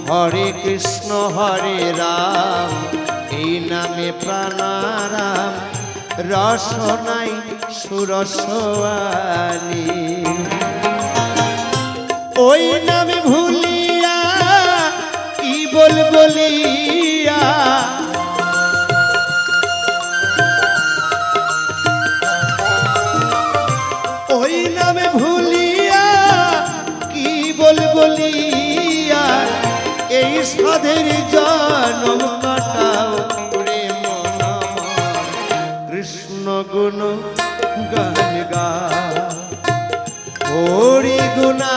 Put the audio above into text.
হরে কৃষ্ণ হরে রাম এই নামে প্রাণারাম রসনাই সুরসওয়ানি ওই নামে ভুলিয়া কি বলিয়া ওই নামে ভুলিয়া কি বলিয়া এই সাধের জন্ম কাটাও রে মন কৃষ্ণ গুণ গান গা হরি গুণা